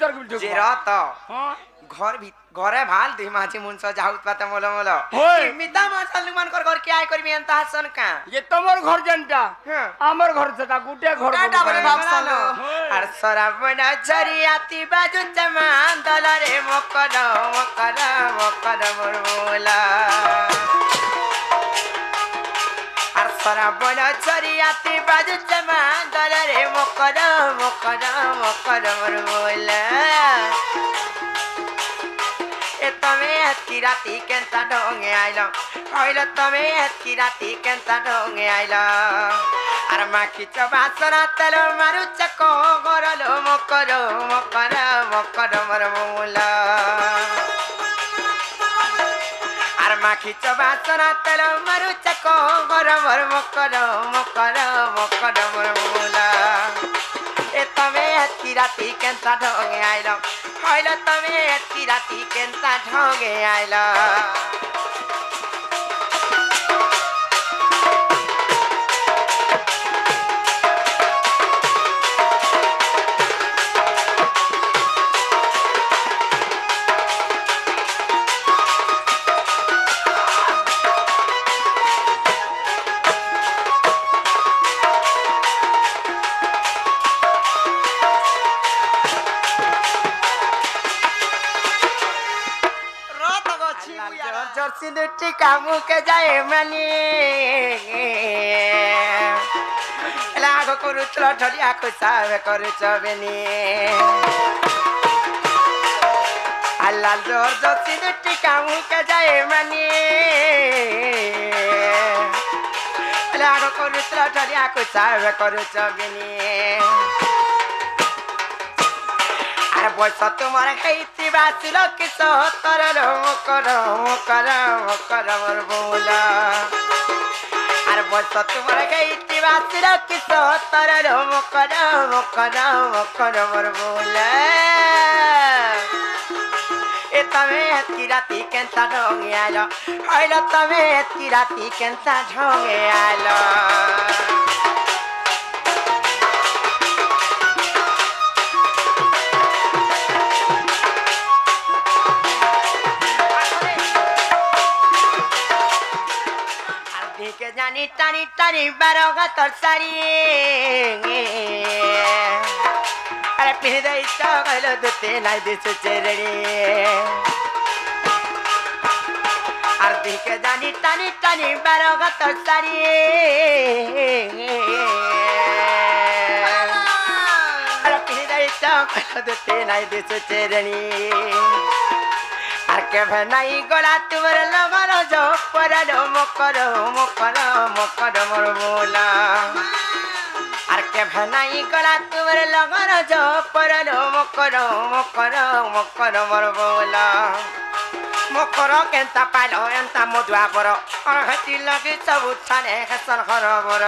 বিচার করছো যে রত হ্যাঁ ঘরে ভাল তুই মাঝি মুনস যাউত পাতে মল মল হই। মিতা মুসলমান ঘর কি আই করবি এন্তা হাসন কা ये তোমার ঘর জানটা হ্যাঁ আমার ঘর সেটা গুটে ঘর কাটা বলে ভাবছালো হই। আর সরাবনা ঝরিয়াতি বাজু জমান দলরে মকর মকর মকর মুরমুলা আর সরাবনা ঝরিয়াতি বাজু জমান দলরে মকর মকর মকর মুরমুলা এ তুমি এতকি রাতি কেনতা ঢঙে আইল হইল তুমি এতকি রাতি কেনতা ঢঙে আইল আর মাখিছ বাসনা তেল মারুছ কগরল মকর মকর মকর মর মূল আর মাখিছ বাসনা তেল মারুছ কগর মর মকর মকর মকর মর মূল এ তুমি এতকি রাতি কেনতা ঢঙে আইল হইল তুমি এতকি রাতি কেনতা ঢঙে আইল সিঁদুরটি কামুকে যায় মানে লাগ করুছ ঢলিয়া খুশাবে করুছ বেনি আল্লাহ জোর জোর সিঁদুরটি কামুকে যায় মানে লাগ করুছ ঢলিয়া খুশাবে করুছ বেনি আর বয়স তোমার খাইতি বাসিল কি সতর মকর মকর মকর মর বৌলা আর বয়স তোমার খাইতি বাসিল কি সতর মকর মকর মকর মর বৌলা এ তুমি এতকি রাতি কেনতা ঢঙে আইল হইল তুমি এতকি রাতি কেনতা ঢঙে আইল জানি টানি টানি বারোগা তোর শাড়ি আরে পিঁধে ইচ্ছা গেল দুতে নাই দিছু চেরড়ি আর দিকে জানি টানি টানি বারোগা তোর শাড়ি আরে পিঁধে ইচ্ছা গেল দুতে নাই দিছু চেরড়ি আর কেভে নাই গলা তোমার লগর জপরালো মকর মকর মকর মর মোলা আর কেভে নাই গলা তোমার লগর জপরালো মকর মকর মকর মর মোলা মকর কেনতা পাইল এন্তা মধুয়া বড় আর হাতি লাগি সবু ছানে হেসন ঘর বড়